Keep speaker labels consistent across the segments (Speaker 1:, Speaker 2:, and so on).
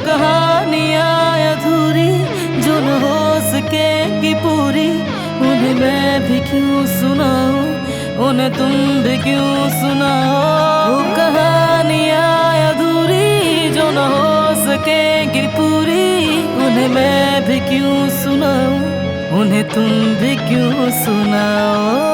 Speaker 1: कहानियाँ अधूरी जो न हो सकेगी पूरी, उन्हें मैं भी क्यों सुनाऊं, उन्हें तुम भी क्यों सुनाओ। वो कहानियाँ अधूरी जो न हो सकेगी पूरी, उन्हें मैं भी क्यों सुनाऊं, उन्हें तुम भी क्यों सुनाओ।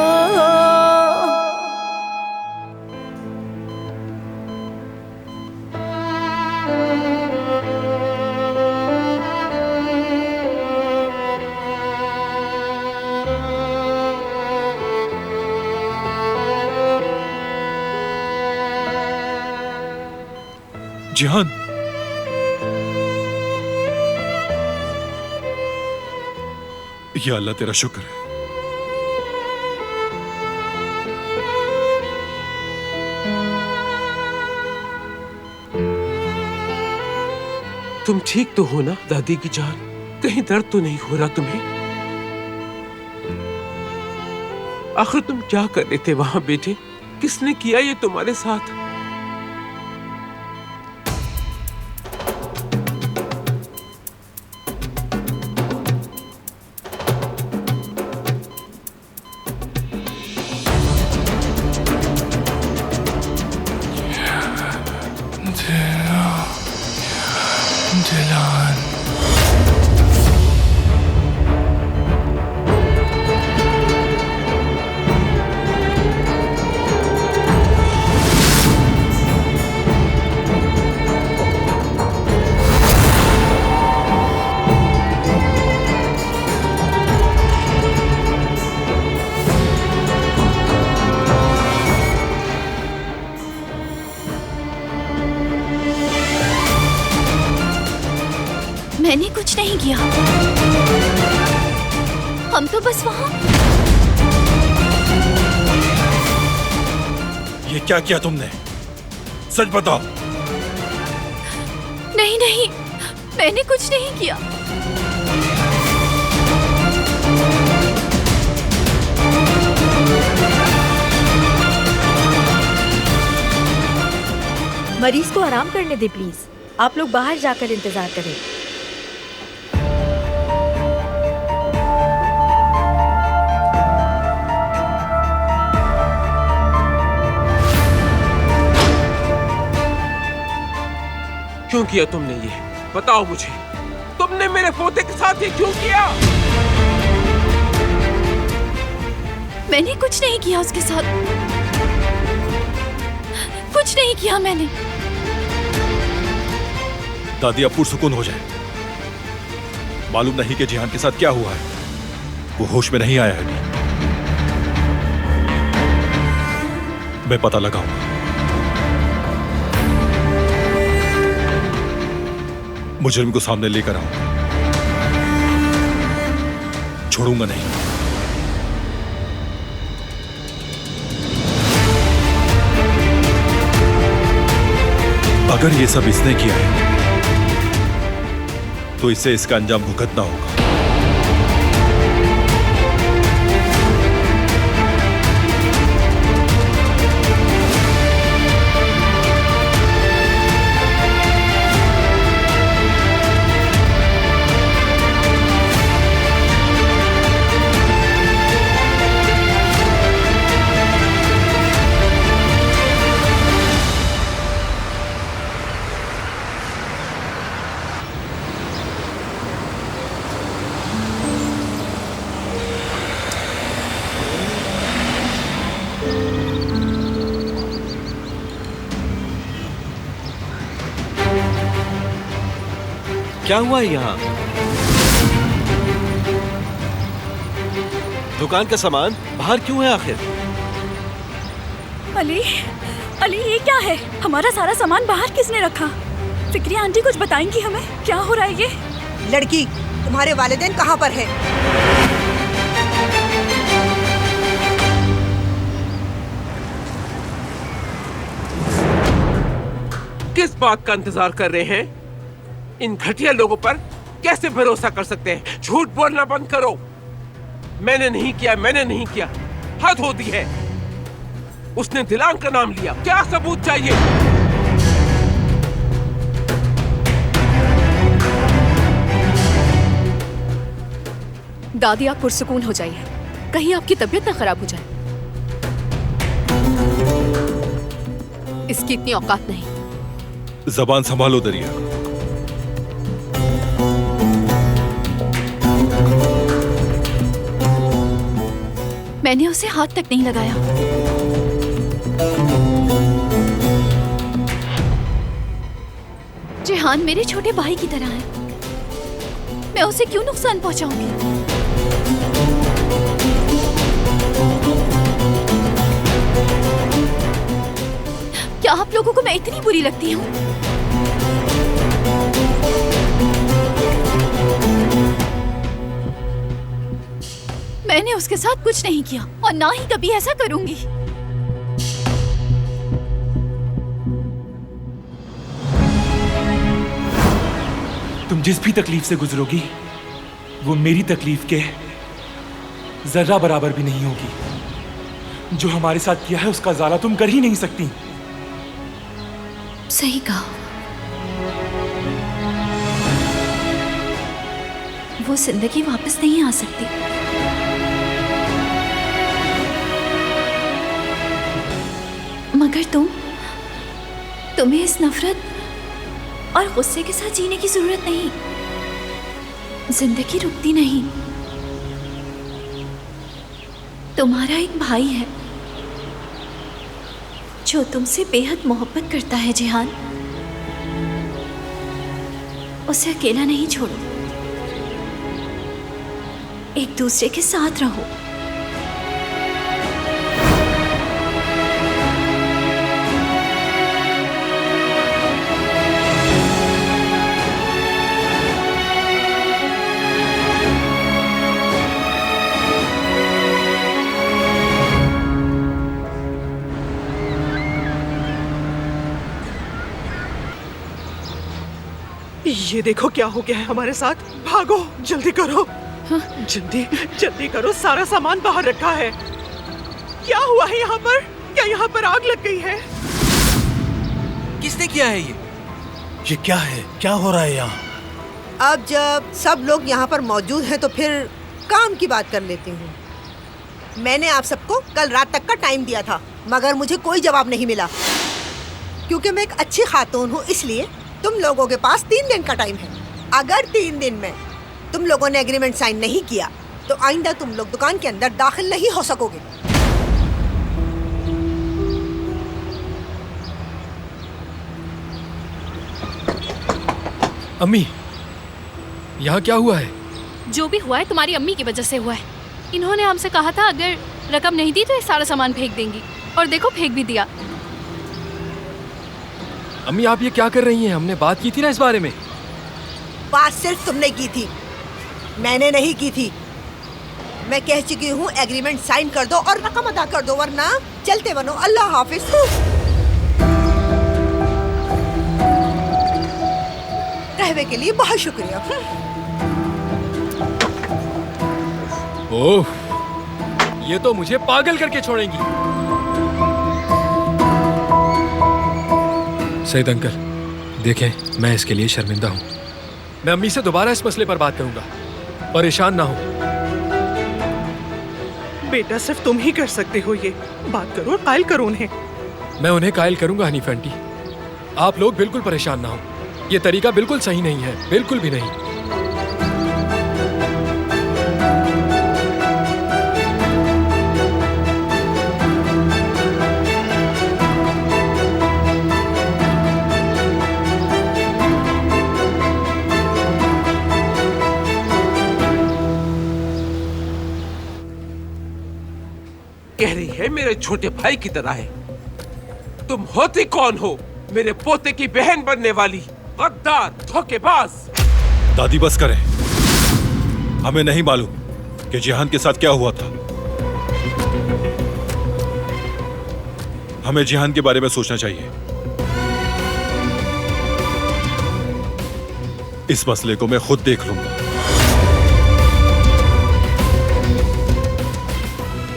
Speaker 2: जिहान, या अल्लाह तेरा शुक्र है।
Speaker 3: तुम ठीक तो हो ना दादी की जान? कहीं दर्द तो नहीं हो रहा तुम्हें? आखिर तुम क्या कर रहे थे वहां बेटे? किसने किया ये तुम्हारे साथ?
Speaker 2: जिलान,
Speaker 4: मैंने कुछ नहीं किया, हम तो बस वहां।
Speaker 2: ये क्या किया तुमने? सच बताओ।
Speaker 4: नहीं नहीं, मैंने कुछ नहीं किया।
Speaker 5: मरीज को आराम करने दे प्लीज। आप लोग बाहर जाकर इंतजार करें।
Speaker 3: क्यों किया तुमने ये? बताओ मुझे, तुमने मेरे पोते के साथ ये क्यों किया?
Speaker 4: मैंने कुछ नहीं किया उसके साथ, कुछ नहीं किया मैंने।
Speaker 2: दादी अब पुरसुकून हो जाए। मालूम नहीं कि जिहान के साथ क्या हुआ है। वो होश में नहीं आया है अभी। मैं पता लगाऊंगा। मुजरिम को सामने लेकर आऊंगा, छोड़ूंगा नहीं। अगर ये सब इसने किया है तो इससे इसका अंजाम भुगतना होगा।
Speaker 6: क्या हुआ है यहाँ? दुकान का सामान बाहर क्यों है आखिर?
Speaker 7: अली, अली ये क्या है? हमारा सारा सामान बाहर किसने रखा? फिक्रिया आंटी कुछ बताएंगी हमें, क्या हो रहा है ये?
Speaker 8: लड़की, तुम्हारे वालिदैन कहाँ पर है?
Speaker 3: किस बात का इंतजार कर रहे हैं? इन घटिया लोगों पर कैसे भरोसा कर सकते हैं? झूठ बोलना बंद करो। मैंने नहीं किया, मैंने नहीं किया। हद होती है। उसने दिलान का नाम लिया, क्या सबूत चाहिए?
Speaker 4: दादी आप पुरसुकून हो जाइए, कहीं आपकी तबीयत ना खराब हो जाए। इसकी इतनी औकात नहीं।
Speaker 2: जबान संभालो दरिया।
Speaker 4: मैंने उसे हाथ तक नहीं लगाया। जिहान मेरे छोटे भाई की तरह है, मैं उसे क्यों नुकसान पहुंचाऊंगी? क्या आप लोगों को मैं इतनी बुरी लगती हूँ? मैंने उसके साथ कुछ नहीं किया और ना ही कभी ऐसा करूंगी।
Speaker 9: तुम जिस भी तकलीफ से गुजरोगी वो मेरी तकलीफ के जर्रा बराबर भी नहीं होगी। जो हमारे साथ किया है उसका ज़ाला तुम कर ही नहीं सकती।
Speaker 4: सही कहा। वो जिंदगी वापस नहीं आ सकती। मगर तुम्हें इस नफरत और गुस्से के साथ जीने की जरूरत नहीं। जिंदगी रुकती नहीं। तुम्हारा एक भाई है जो तुमसे बेहद मोहब्बत करता है जिहान। उसे अकेला नहीं छोड़ो, एक दूसरे के साथ रहो।
Speaker 10: ये देखो क्या हो गया है हमारे साथ। भागो, जल्दी करो। जल्दी जल्दी करो, सारा सामान बाहर रखा है। क्या हुआ है यहाँ पर? क्या यहाँ पर आग लग गई है?
Speaker 6: किसने किया है ये क्या है? क्या हो रहा है यहाँ?
Speaker 8: अब जब सब लोग यहाँ पर मौजूद हैं तो फिर काम की बात कर लेती हूँ। मैंने आप सबको कल रात तक का टाइम दिया था मगर मुझे कोई जवाब नहीं मिला। क्योंकि मैं एक अच्छी खातून हूँ इसलिए तुम लोगों के पास 3 दिन का टाइम है। अगर 3 दिन में तुम लोगों ने एग्रीमेंट साइन नहीं किया तो आइंदा तुम लोग दुकान के अंदर दाखिल नहीं हो सकोगे।
Speaker 11: अम्मी, यहाँ क्या हुआ है?
Speaker 4: जो भी हुआ है तुम्हारी अम्मी की वजह से हुआ है। इन्होंने हमसे कहा था अगर रकम नहीं दी तो ये सारा सामान फेंक देंगी, और देखो फेंक भी दिया।
Speaker 11: अम्मी आप ये क्या कर रही हैं? हमने बात की थी ना इस बारे में।
Speaker 8: बात सिर्फ तुमने की थी, मैंने नहीं की थी। मैं कह चुकी हूँ एग्रीमेंट साइन कर दो और रकम अदा कर दो, वरना चलते बनो। अल्लाह हाफिज। कहवे के लिए बहुत शुक्रिया।
Speaker 11: ओह, ये तो मुझे पागल करके छोड़ेंगी। सईद अंकल, देखें मैं इसके लिए शर्मिंदा हूँ। मैं अम्मी से दोबारा इस मसले पर बात करूंगा। परेशान ना हो।
Speaker 10: बेटा सिर्फ तुम ही कर सकते हो ये। बात करो और कायल करो उन्हें।
Speaker 11: मैं उन्हें कायल करूंगा हनीफ आंटी। आप लोग बिल्कुल परेशान ना हो। ये तरीका बिल्कुल सही नहीं है, बिल्कुल भी नहीं।
Speaker 3: कह रही है मेरे छोटे भाई की तरह है। तुम होती कौन हो? मेरे पोते की बहन बनने वाली गद्दार, धोखेबाज।
Speaker 2: दादी बस करें। हमें नहीं मालूम कि जिहान के साथ क्या हुआ था। हमें जिहान के बारे में सोचना चाहिए। इस मसले को मैं खुद देख लूंगा।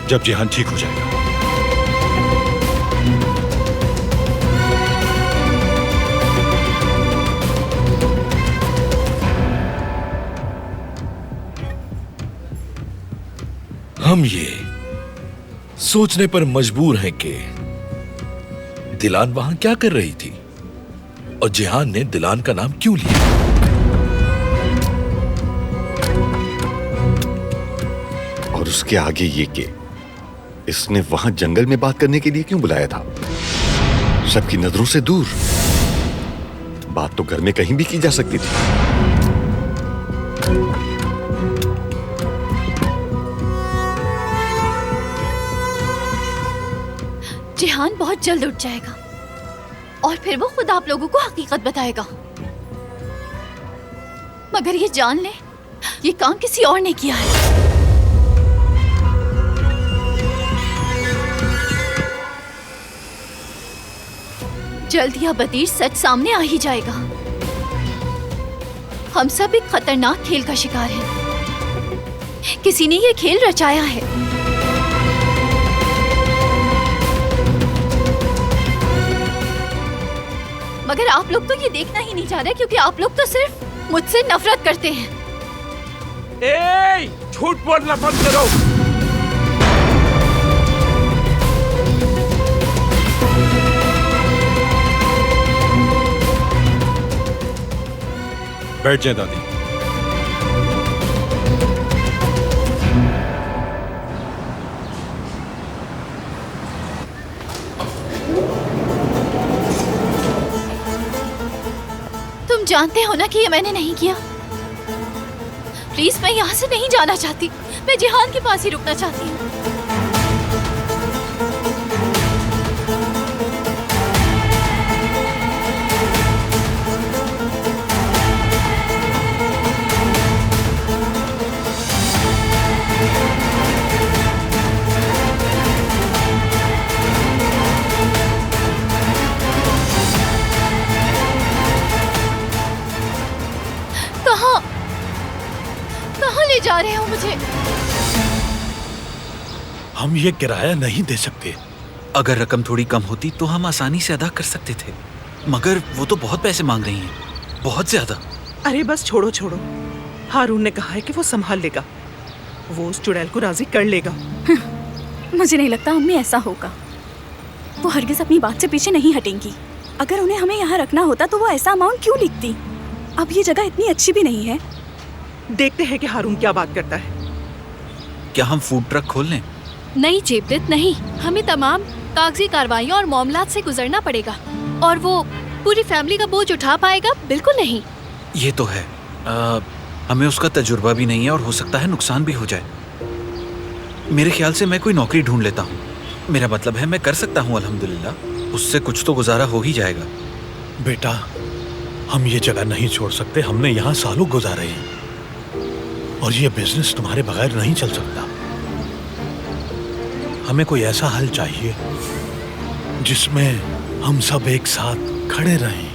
Speaker 2: जब जिहान ठीक हो जाएगा।
Speaker 12: हम ये सोचने पर मजबूर हैं कि दिलान वहां क्या कर रही थी और जिहान ने दिलान का नाम क्यों लिया।
Speaker 13: और उसके आगे ये कि इसने वहां जंगल में बात करने के लिए क्यों बुलाया था, सबकी नजरों से दूर। बात तो घर में कहीं भी की जा सकती थी।
Speaker 4: जिहान बहुत जल्द उठ जाएगा और फिर वो खुद आप लोगों को हकीकत बताएगा। मगर ये जान ले, ये काम किसी और ने किया है। जल्द या बदीर सच सामने आ ही जाएगा। हम सब एक खतरनाक खेल का शिकार हैं। किसी ने ये खेल रचाया है। मगर आप लोग तो ये देखना ही नहीं चाह रहे, क्योंकि आप लोग तो सिर्फ मुझसे नफरत करते हैं।
Speaker 3: झूठ बोलना बंद करो।
Speaker 2: बैठ जाए दादी।
Speaker 4: तुम जानते हो ना कि ये मैंने नहीं किया। प्लीज, मैं यहाँ से नहीं जाना चाहती। मैं जिहान के पास ही रुकना चाहती हूँ। कहाँ ले जा रहे हो मुझे?
Speaker 6: हम ये किराया नहीं दे सकते।
Speaker 14: अगर रकम थोड़ी कम होती तो हम आसानी से अदा कर सकते थे, मगर वो तो बहुत पैसे मांग रही हैं, बहुत ज्यादा।
Speaker 10: अरे बस छोड़ो छोड़ो। हारून ने कहा है कि वो संभाल लेगा, वो उस चुड़ैल को राजी कर लेगा।
Speaker 7: मुझे नहीं लगता अम्मी ऐसा होगा। वो हरगिज अपनी बात से पीछे नहीं हटेंगी। अगर उन्हें हमें यहाँ रखना होता तो वो ऐसा अमाउंट क्यों लिखती? अब ये जगह इतनी अच्छी भी नहीं है।
Speaker 10: देखते हैं कि हारून क्या बात करता है।
Speaker 14: क्या हम फूड ट्रक खोल लें?
Speaker 4: नहीं जेबदित, नहीं। हमें तमाम कागजी कार्रवाइयों और मामलात से गुजरना पड़ेगा, और वो पूरी फैमिली का बोझ उठा पाएगा? बिल्कुल नहीं।
Speaker 14: ये तो है। हमें उसका तजुर्बा भी नहीं है और हो सकता है नुकसान भी हो जाए। मेरे ख्याल से मैं कोई नौकरी ढूंढ लेता हूँ। मेरा मतलब है मैं कर सकता हूँ, अल्हम्दुलिल्लाह। उससे कुछ तो गुजारा हो ही जाएगा।
Speaker 6: बेटा, हम ये जगह नहीं छोड़ सकते। हमने यहाँ सालों गुजारे हैं और ये बिजनेस तुम्हारे बगैर नहीं चल सकता। हमें कोई ऐसा हल चाहिए जिसमें हम सब एक साथ खड़े रहें।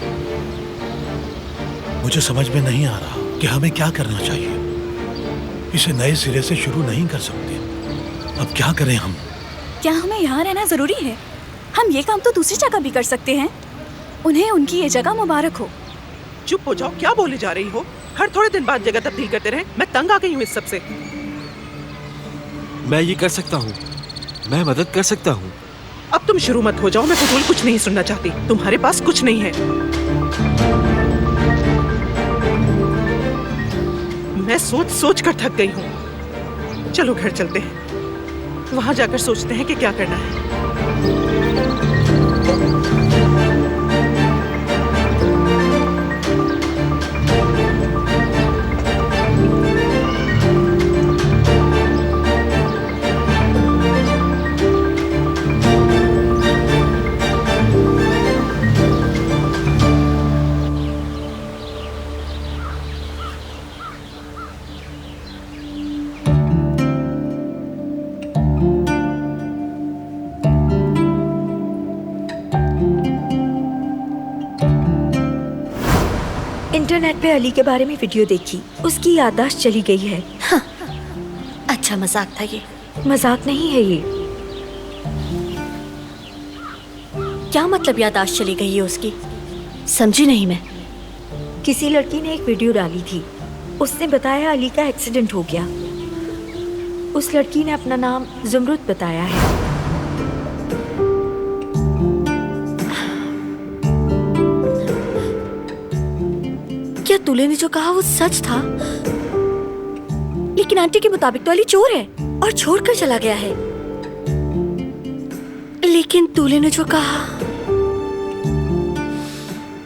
Speaker 6: मुझे समझ में नहीं आ रहा कि हमें क्या करना चाहिए। इसे नए सिरे से शुरू नहीं कर सकते। अब क्या करें हम?
Speaker 7: क्या हमें यहाँ रहना जरूरी है? हम ये काम तो दूसरी जगह भी कर सकते हैं। उन्हें उनकी ये जगह मुबारक हो।
Speaker 10: चुप हो जाओ, क्या बोले जा रही हो? हर थोड़े दिन बाद जगह तब्दील करते रहे। मैं तंग आ गई हूँ इस सब से।
Speaker 3: मैं ये कर सकता हूँ, मैं मदद कर सकता हूँ।
Speaker 10: अब तुम शुरू मत हो जाओ। मैं फजूल कुछ नहीं सुनना चाहती। तुम्हारे पास कुछ नहीं है। मैं सोच सोच कर थक गई हूँ। चलो घर चलते हैं, वहां जाकर सोचते हैं कि क्या करना है।
Speaker 5: इंटरनेट पे अली के बारे में वीडियो देखी, उसकी याददाश्त चली गई है।
Speaker 15: हाँ, अच्छा मजाक था ये।
Speaker 5: मजाक नहीं है ये।
Speaker 15: क्या मतलब याददाश्त चली गई है उसकी? समझी नहीं मैं।
Speaker 5: किसी लड़की ने एक वीडियो डाली थी। उसने बताया अली का एक्सीडेंट हो गया। उस लड़की ने अपना नाम ज़ुमरुद बताया है।
Speaker 15: क्या दूल्हे ने जो कहा वो सच था? लेकिन आंटी के मुताबिक तो अली चोर है और छोड़कर चला गया है। लेकिन दूल्हे ने जो कहा,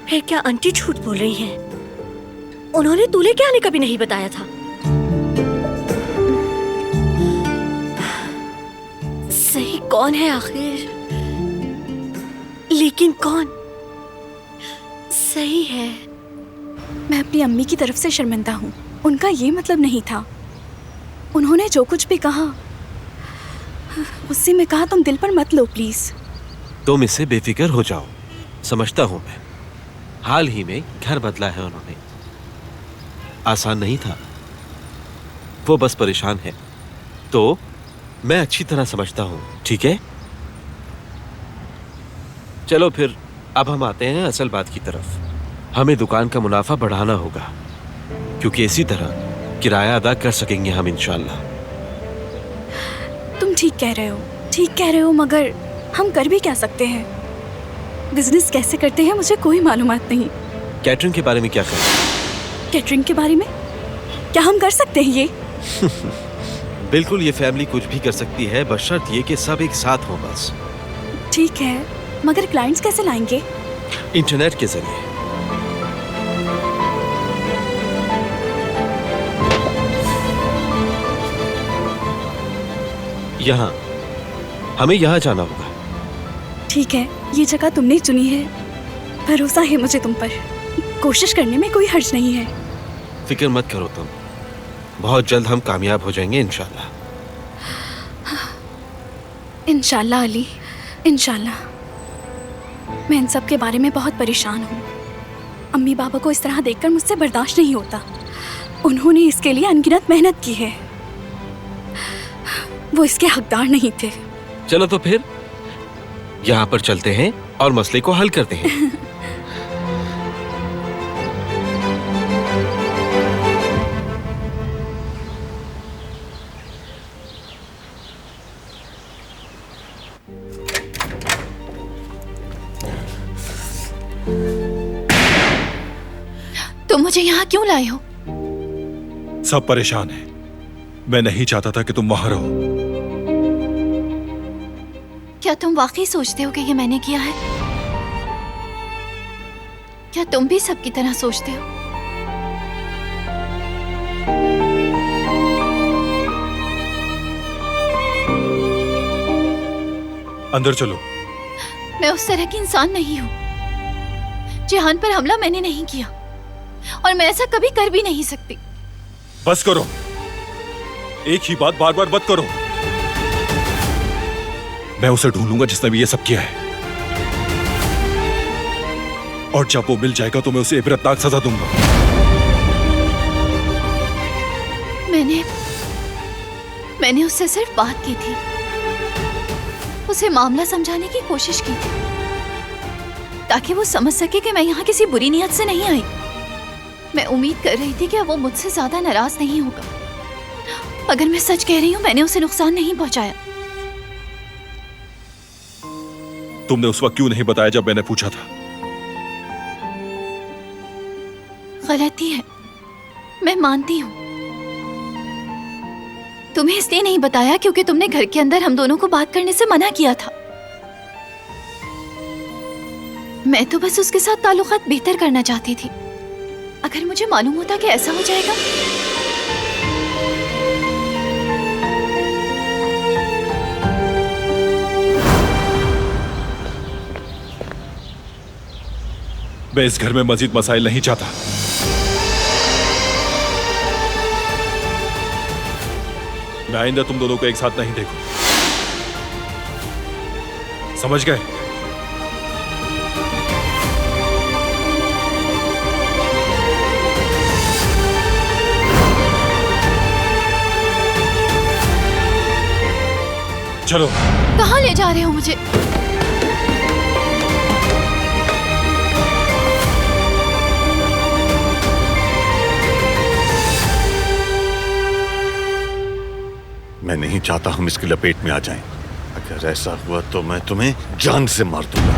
Speaker 15: फिर क्या आंटी झूठ बोल रही हैं? उन्होंने दूल्हे के आने का भी नहीं बताया था। सही कौन है आखिर? लेकिन कौन सही है?
Speaker 7: मैं अपनी अम्मी की तरफ से शर्मिंदा हूँ। उनका ये मतलब नहीं था। उन्होंने जो कुछ भी कहा उससे मैं कहा तुम दिल पर मत लो प्लीज।
Speaker 16: तुम इससे बेफिक्र हो जाओ। समझता हूं मैं, हाल ही में घर बदला है उन्होंने। आसान नहीं था, वो बस परेशान है। तो मैं अच्छी तरह समझता हूं, ठीक है? चलो फिर अब हम आते हैं असल बात की तरफ। हमें दुकान का मुनाफा बढ़ाना होगा, क्योंकि इसी तरह किराया अदा कर सकेंगे हम इंशाल्लाह।
Speaker 7: तुम ठीक कह रहे हो, मगर हम कर भी क्या सकते हैं? बिजनेस कैसे करते हैं मुझे कोई मालूमात नहीं।
Speaker 16: कैटरिंग के बारे में क्या करें?
Speaker 7: कैटरिंग के बारे में क्या हम कर सकते हैं ये?
Speaker 16: बिल्कुल, ये फैमिली कुछ भी कर सकती है, बशर्त ये कि सब एक साथ हो बस।
Speaker 7: ठीक है, मगर क्लाइंट्स कैसे लाएंगे?
Speaker 16: इंटरनेट के जरिए। यहाँ, हमें यहाँ जाना होगा।
Speaker 7: ठीक है, ये जगह तुमने चुनी है, भरोसा है मुझे तुम पर। कोशिश करने में कोई हर्ज नहीं है।
Speaker 16: फिक्र मत करो तुम, बहुत जल्द हम कामयाब हो जाएंगे इंशाल्लाह।
Speaker 7: इंशाल्लाह अली, इंशाल्लाह। मैं इन सब के बारे में बहुत परेशान हूँ। अम्मी बाबा को इस तरह देखकर मुझसे बर्दाश्त नहीं होता। उन्होंने इसके लिए अनगिनत मेहनत की है, वो इसके हकदार नहीं थे।
Speaker 16: चलो तो फिर यहाँ पर चलते हैं और मसले को हल करते हैं।
Speaker 4: तुम मुझे यहाँ क्यों लाए हो?
Speaker 2: सब परेशान हैं। मैं नहीं चाहता था कि तुम वहां रहो।
Speaker 4: क्या तुम वाकई सोचते हो कि ये मैंने किया है? क्या तुम भी सबकी तरह सोचते हो?
Speaker 2: अंदर चलो।
Speaker 4: मैं उस तरह की इंसान नहीं हूँ। जिहान पर हमला मैंने नहीं किया और मैं ऐसा कभी कर भी नहीं सकती।
Speaker 2: बस करो, एक ही बात बार बार मत करो। मैं उसे ढूंढूंगा जिसने भी ये सब किया है, और जब वो मिल जाएगा तो मैं उसे इबरतनाक सजा दूंगा।
Speaker 4: मैंने उससे सिर्फ बात की थी, उसे मामला समझाने की कोशिश की थी, ताकि वो समझ सके कि मैं यहाँ किसी बुरी नीयत से नहीं आई। मैं उम्मीद कर रही थी कि वो मुझसे ज्यादा नाराज नहीं होगा। अगर मैं सच कह रही हूँ, मैंने उसे नुकसान नहीं पहुंचाया।
Speaker 2: तुमने उस वक्त क्यों नहीं बताया जब मैंने पूछा था?
Speaker 4: गलती है, मैं मानती हूँ। तुम्हें इसलिए नहीं बताया क्योंकि तुमने घर के अंदर हम दोनों को बात करने से मना किया था। मैं तो बस उसके साथ ताल्लुकात बेहतर करना चाहती थी। अगर मुझे मालूम होता कि ऐसा हो जाएगा,
Speaker 2: मैं इस घर में मजीद मसाइल नहीं चाहता। मैं आइंदा तुम दोनों को एक साथ नहीं देखूं। समझ गए? चलो।
Speaker 4: कहाँ ले जा रहे हो मुझे?
Speaker 13: मैं नहीं चाहता हम इसकी लपेट में आ जाएं। अगर ऐसा हुआ तो मैं तुम्हें जान से मार दूंगा।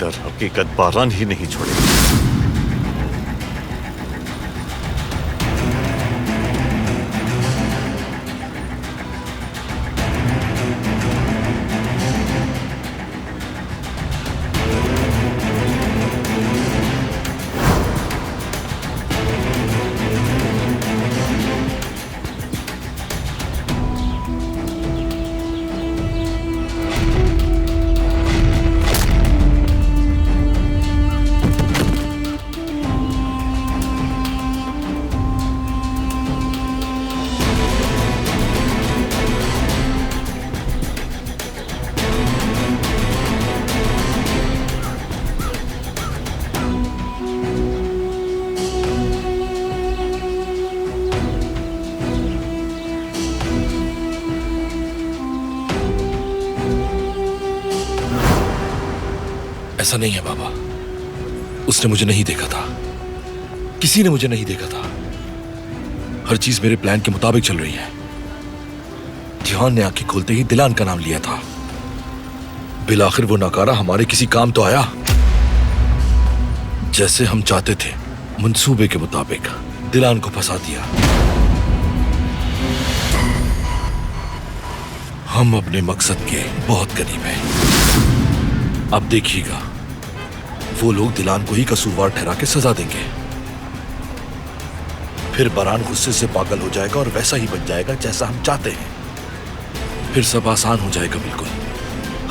Speaker 13: दर हकीकत बारान ही नहीं छोड़ेगा।
Speaker 12: ऐसा नहीं है बाबा, उसने मुझे नहीं देखा था, किसी ने मुझे नहीं देखा था। हर चीज मेरे प्लान के मुताबिक चल रही है। जिहान ने आंखें खोलते ही दिलान का नाम लिया था। बिल आखिर वो नकारा हमारे किसी काम तो आया। जैसे हम चाहते थे, मंसूबे के मुताबिक दिलान को फंसा दिया। हम अपने मकसद के बहुत करीब हैं। अब देखिएगा, वो लोग दिलान को ही कसूरवार ठहरा के सजा देंगे। फिर बरान गुस्से से पागल हो जाएगा और वैसा ही बन जाएगा जैसा हम चाहते हैं। फिर सब आसान हो जाएगा, बिल्कुल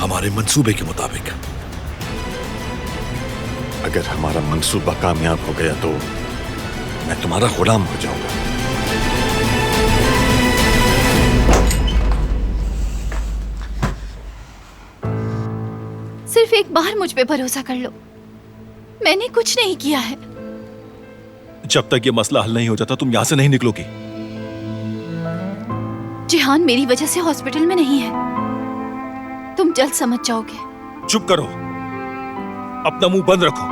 Speaker 12: हमारे मंसूबे के मुताबिक।
Speaker 13: अगर हमारा मंसूबा कामयाब हो गया तो मैं तुम्हारा गुलाम हो जाऊंगा।
Speaker 4: सिर्फ एक बार मुझ पे भरोसा कर लो, मैंने कुछ नहीं किया है।
Speaker 2: जब तक ये मसला हल नहीं हो जाता तुम यहां से नहीं निकलोगी।
Speaker 4: जिहान मेरी वजह से हॉस्पिटल में नहीं है, तुम जल्द समझ जाओगे।
Speaker 2: चुप करो, अपना मुंह बंद रखो।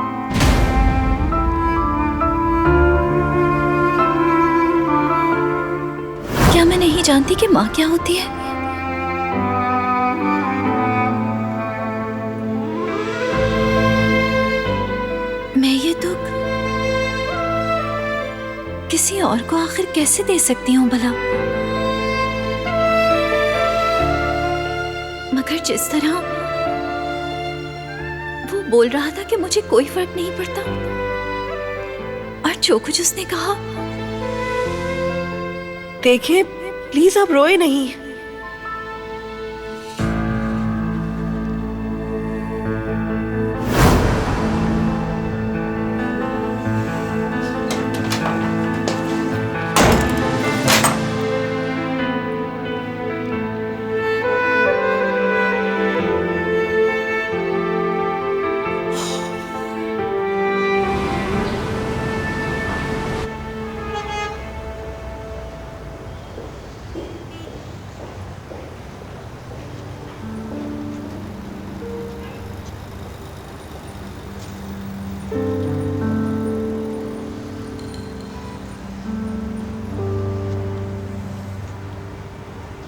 Speaker 4: क्या मैं नहीं जानती कि माँ क्या होती है? मैं ये दुख किसी और को आखिर कैसे दे सकती हूँ भला? मगर जिस तरह वो बोल रहा था कि मुझे कोई फर्क नहीं पड़ता, और जो कुछ उसने कहा।
Speaker 10: देखिए प्लीज आप रोए नहीं।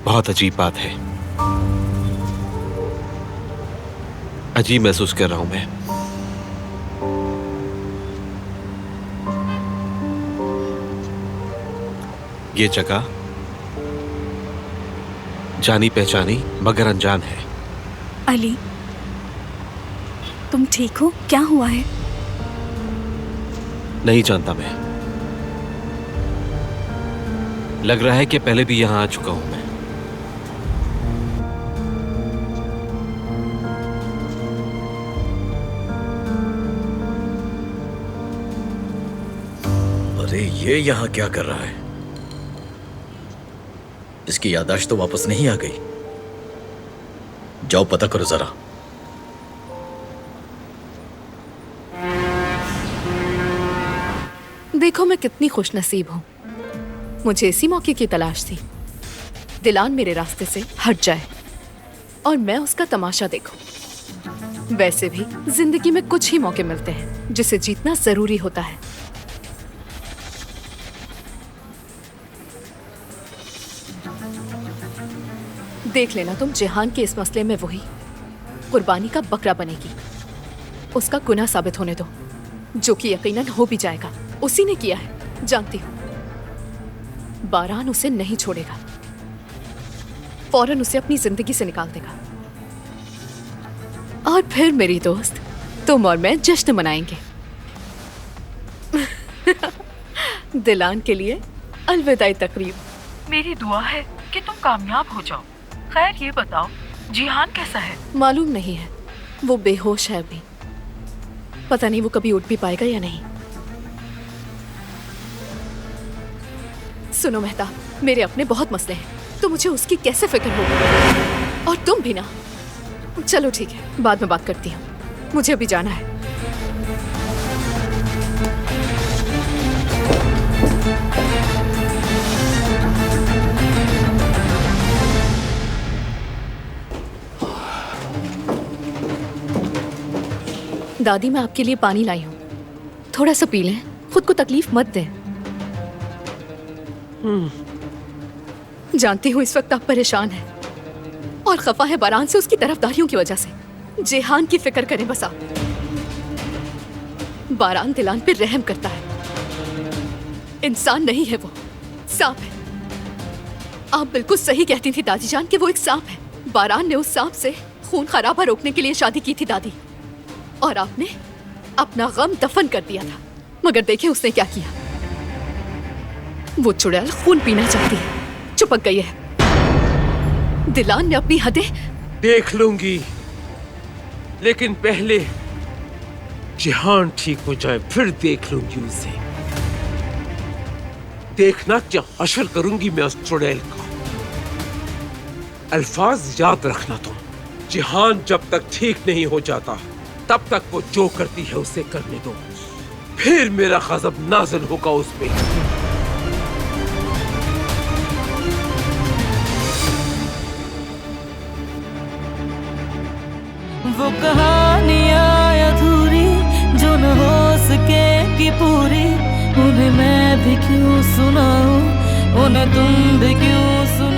Speaker 16: बहुत अजीब बात है, अजीब महसूस कर रहा हूं मैं। ये जगह जानी पहचानी मगर अनजान है।
Speaker 7: अली, तुम ठीक हो? क्या हुआ है?
Speaker 16: नहीं जानता मैं, लग रहा है कि पहले भी यहां आ चुका हूं मैं।
Speaker 17: अरे ये यहाँ क्या कर रहा है? इसकी याददाश्त तो वापस नहीं आ गई। जाओ पता करो जरा।
Speaker 18: देखो मैं कितनी खुशनसीब हूँ, मुझे इसी मौके की तलाश थी। दिलान मेरे रास्ते से हट जाए और मैं उसका तमाशा देखूं। वैसे भी जिंदगी में कुछ ही मौके मिलते हैं जिसे जीतना जरूरी होता है। देख लेना तुम, जिहान के इस मसले में वही कुर्बानी का बकरा बनेगी। उसका गुनाह साबित होने दो, जो कि यकीनन हो भी जाएगा। उसी ने किया है, जानती हूँ। बारान उसे नहीं छोड़ेगा, फौरन उसे अपनी जिंदगी से निकाल देगा। और फिर मेरी दोस्त, तुम और मैं जश्न मनाएंगे। दिलान के लिए अलविदाई तकरीब।
Speaker 19: मेरी दुआ है कि तुम कामयाब हो जाओ। खैर ये बताओ, जिहान कैसा है?
Speaker 18: मालूम नहीं है, वो बेहोश है अभी। पता नहीं वो कभी उठ भी पाएगा या नहीं। सुनो मेहताब, मेरे अपने बहुत मसले हैं, तो मुझे उसकी कैसे फिक्र होगी? और तुम भी ना। चलो ठीक है, बाद में बात करती हूँ, मुझे अभी जाना है। दादी, मैं आपके लिए पानी लाई हूँ, थोड़ा सा पी लें, खुद को तकलीफ मत दें। जानती हूँ इस वक्त आप परेशान हैं और खफा है बारान से, उसकी तरफदारियों की वजह से। जिहान की फिक्र करें बस आप। बारान दिलान पे रहम करता है, इंसान नहीं है वो, सांप है। आप बिल्कुल सही कहती थी दादी जान कि वो एक सांप है। बारान ने उस सांप से खून खराबा रोकने के लिए शादी की थी दादी, और आपने अपना गम दफन कर दिया था। मगर देखें उसने क्या किया। वो चुड़ैल खून पीना चाहती है, चिपक गई है। दिलान ने अपनी हदें
Speaker 3: देख लूंगी, लेकिन पहले जिहान ठीक हो जाए, फिर देख लूंगी उसे। देखना क्या हशर करूंगी मैं उस चुड़ैल का। अल्फाज याद रखना तुम। जिहान जब तक ठीक नहीं हो जाता, तब तक वो जो करती है उसे करने दो, फिर मेरा गज़ब नाज़िल होगा उस पे।
Speaker 1: वो कहानियाँ अधूरी जो न हो सके कि पूरी, उन्हें मैं भी क्यों सुनाऊं, उन्हें तुम भी क्यों सुनाओ।